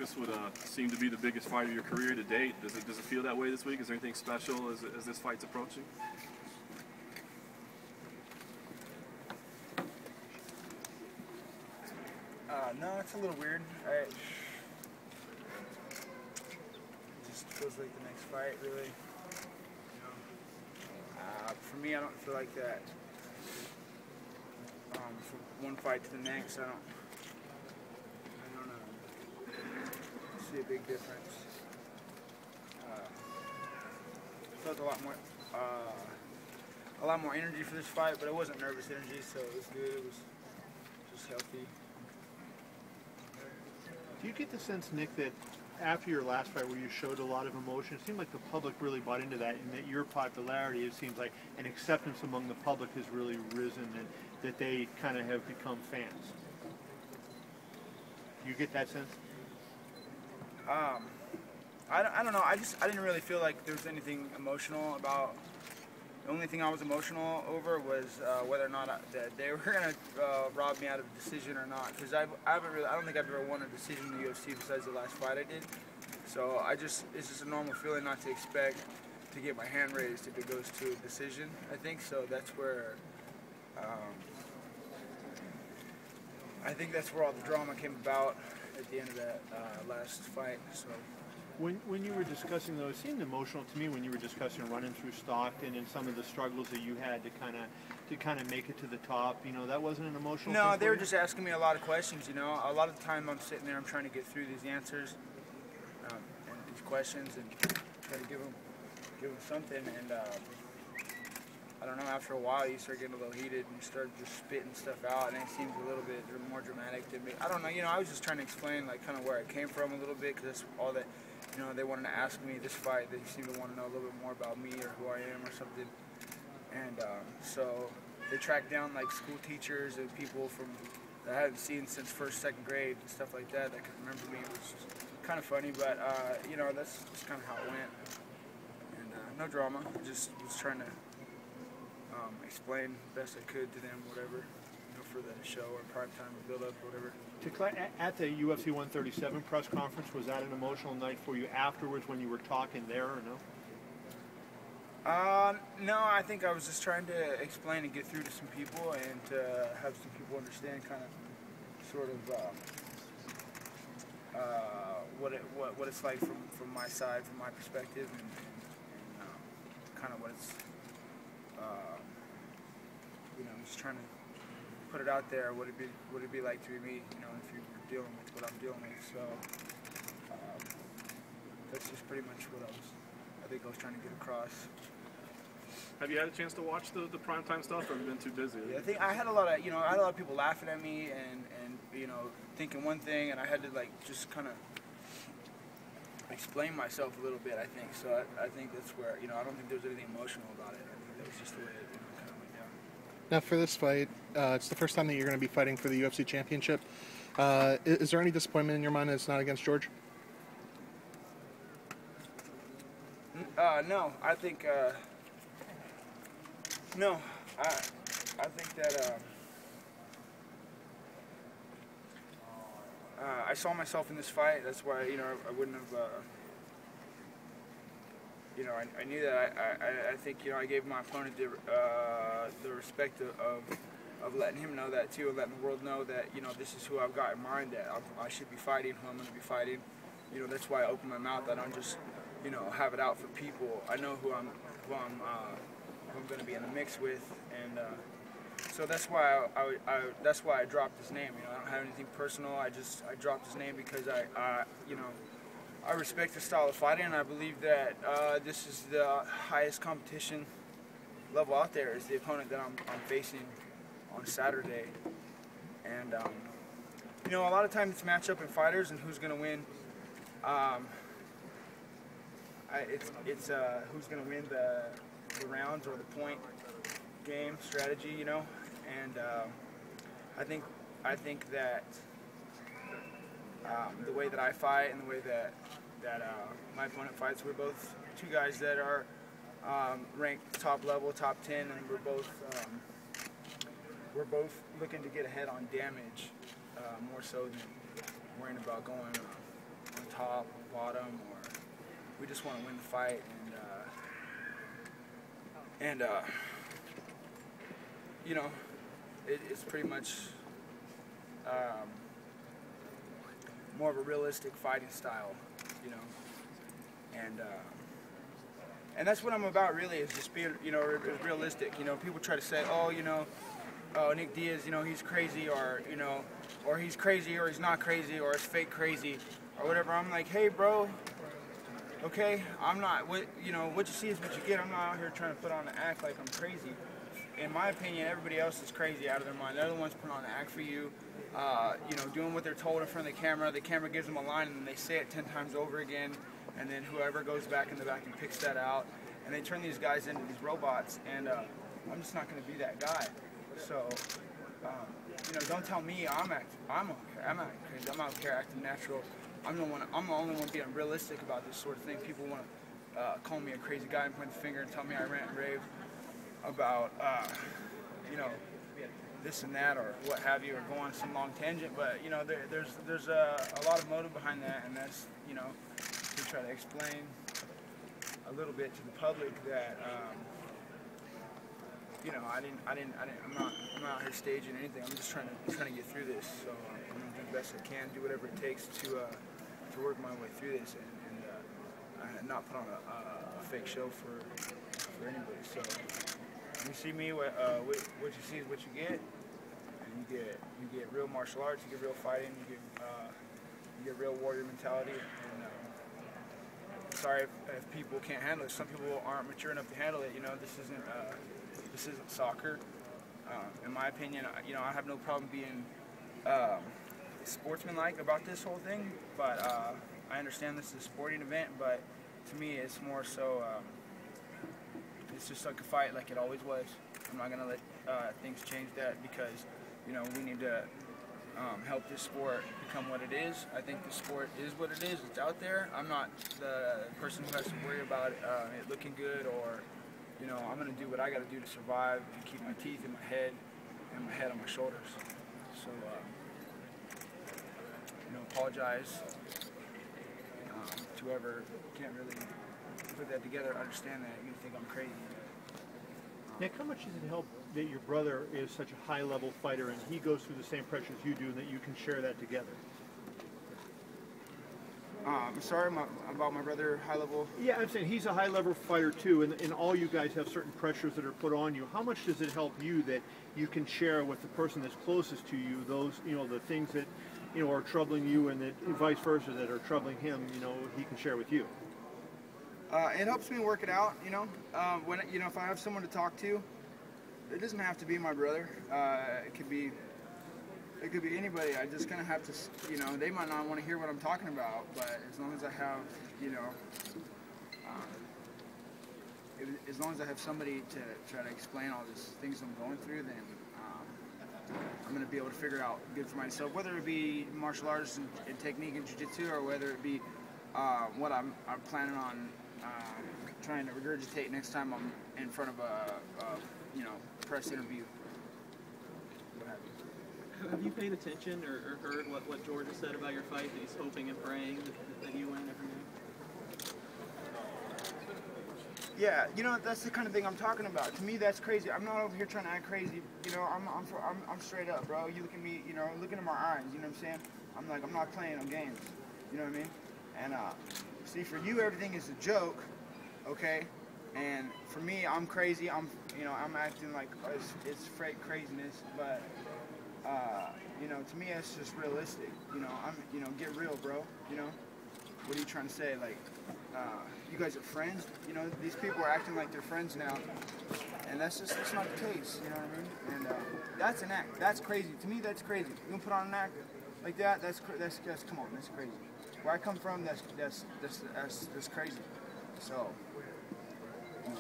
this would seem to be the biggest fight of your career to date. Does it feel that way this week? Is there anything special as this fight's approaching? No, it's a little weird. It just feels like the next fight, really. For me, I don't feel like that. From one fight to the next, I don't see a big difference. Felt a lot more energy for this fight, but it wasn't nervous energy, so it was good. It was just healthy. Do you get the sense, Nick, that after your last fight where you showed a lot of emotion, it seemed like the public really bought into that, and that your popularity, it seems like, and acceptance among the public has really risen, and that they kind of have become fans? Do you get that sense? I don't know. I didn't really feel like there was anything emotional about. The only thing I was emotional over was whether or not that they were gonna rob me out of a decision or not. Because I don't think I've ever won a decision in the UFC besides the last fight I did. So it's just a normal feeling not to expect to get my hand raised if it goes to a decision. I think so. That's where I think that's where all the drama came about at the end of that last fight. So. When you were discussing, though, it seemed emotional to me when you were discussing running through Stockton and some of the struggles that you had to kind of make it to the top. You know, that wasn't an emotional. No, thing they for were you? just asking me a lot of questions. You know, a lot of the time I'm sitting there, I'm trying to get through these answers and these questions and try to give them something. And I don't know. After a while, you start getting a little heated and you start just spitting stuff out, and it seems a little bit more dramatic to me. I don't know. You know, I was just trying to explain like kind of where I came from a little bit, because that's all that. You know, they wanted to ask me this fight. They seem to want to know a little bit more about me or who I am or something. And so they tracked down like school teachers and people that I hadn't seen since first, second grade and stuff like that could remember me. It was kind of funny, but you know, that's just kind of how it went. And no drama. I just was trying to explain the best I could to them, whatever, you know, for the show or prime time or build up or whatever. At the UFC 137 press conference, was that an emotional night for you afterwards when you were talking there, or no? No, I think I was just trying to explain and get through to some people and to have some people understand kind of sort of what it's like from my side, from my perspective, and kind of what it's you know, just trying to put it out there. Would it be like to be me? You know, if you were dealing with what I'm dealing with. So that's just pretty much what I think I was trying to get across. Have you had a chance to watch the primetime stuff, or have you been too busy? Yeah, I think I had a lot of people laughing at me and you know, thinking one thing, and I had to like just kind of explain myself a little bit. I think so. I think that's where, you know, I don't think there was anything emotional about it. I think that was just the way it kind of went down. Now, for this fight, it's the first time that you're going to be fighting for the UFC championship. Is there any disappointment in your mind that it's not against George? No, I think no, I think that I saw myself in this fight. That's why, you know, I wouldn't have. You know, I knew that. I think, you know, I gave my opponent the respect of letting him know that too, and letting the world know that, you know, this is who I've got in mind, that I should be fighting, who I'm going to be fighting. You know, that's why I open my mouth. I don't just, you know, have it out for people. I know who I'm going to be in the mix with, and so that's why I dropped his name. You know, I don't have anything personal. I dropped his name because you know, I respect the style of fighting, and I believe that this is the highest competition level out there, is the opponent that I'm facing on Saturday. And you know, a lot of times it's matchup in fighters and who's going to win. It's who's going to win the rounds or the point game strategy, you know. And I think that the way that I fight and the way that my opponent fights, we're both two guys that are ranked top level, top 10, and we're both looking to get ahead on damage more so than worrying about going on top, bottom, or we just want to win the fight. And you know, it's pretty much more of a realistic fighting style, you know, and that's what I'm about really, is just being, you know, realistic. You know, people try to say, oh, you know, oh, Nick Diaz, you know, he's crazy, or, you know, or he's crazy, or he's not crazy, or it's fake crazy, or whatever. I'm like, hey, bro, okay, I'm not, you know, what you see is what you get. I'm not out here trying to put on an act like I'm crazy. In my opinion, everybody else is crazy out of their mind. They're the ones putting on an act for you, you know, doing what they're told in front of the camera. The camera gives them a line, and then they say it 10 times over again, and then whoever goes back in the back and picks that out, and they turn these guys into these robots, and I'm just not going to be that guy. So, you know, don't tell me I'm not crazy. I'm out here acting natural. I'm the only one being realistic about this sort of thing. People want to call me a crazy guy and point the finger and tell me I rant and rave about, you know, this and that or what have you, or go on some long tangent. But, you know, there's a lot of motive behind that, and that's, you know, to try to explain a little bit to the public that, you know, I'm not out here staging anything. I'm just trying to get through this. So I'm gonna do the best I can, do whatever it takes to work my way through this, and not put on a fake show for anybody. So you see me, what you see is what you get, and you get real martial arts, you get real fighting, you get real warrior mentality. And sorry if people can't handle it. Some people aren't mature enough to handle it. You know, this isn't soccer. In my opinion, you know, I have no problem being sportsmanlike about this whole thing, but I understand this is a sporting event, but to me it's more so, it's just like a fight like it always was. I'm not going to let things change that, because, you know, we need to help this sport become what it is. I think the sport is what it is. It's out there. I'm not the person who has to worry about it looking good, or, you know, I'm going to do what I got to do to survive and keep my teeth in my head and my head on my shoulders. So, you know, apologize to whoever can't really put that together, understand that you think I'm crazy. Nick, how much does it help that your brother is such a high-level fighter and he goes through the same pressures you do, and that you can share that together? I'm sorry about my brother, high-level. Yeah, I'm saying he's a high-level fighter too, and all you guys have certain pressures that are put on you. How much does it help you that you can share with the person that's closest to you those, you know, the things that, you know, are troubling you, and that vice versa that are troubling him, you know, he can share with you? It helps me work it out, you know. When, you know, if I have someone to talk to, it doesn't have to be my brother. It could be anybody. I just kind of have to, you know, they might not want to hear what I'm talking about, but as long as I have, you know, as long as I have somebody to try to explain all these things I'm going through, then I'm going to be able to figure it out good for myself, whether it be martial arts and technique and jiu-jitsu, or whether it be what I'm planning on trying to regurgitate next time I'm in front of a you know, press interview. What have you. Have you paid attention or heard what George has said about your fight, that he's hoping and praying that you win every game? Yeah, you know, that's the kind of thing I'm talking about. To me, that's crazy. I'm not over here trying to act crazy. You know, I'm straight up, bro. You look at me, you know, look into my eyes. You know what I'm saying? I'm like, I'm not playing no games. You know what I mean? And see, for you, everything is a joke, okay? And for me, I'm crazy. I'm acting like it's fake craziness, but you know, to me, it's just realistic. You know, get real, bro. You know, what are you trying to say? Like, you guys are friends. You know, these people are acting like they're friends now, and that's not the case. You know what I mean? And that's an act. That's crazy. To me, that's crazy. You gonna put on an act like that? That's come on, that's crazy. Where I come from, that's crazy. So, you know.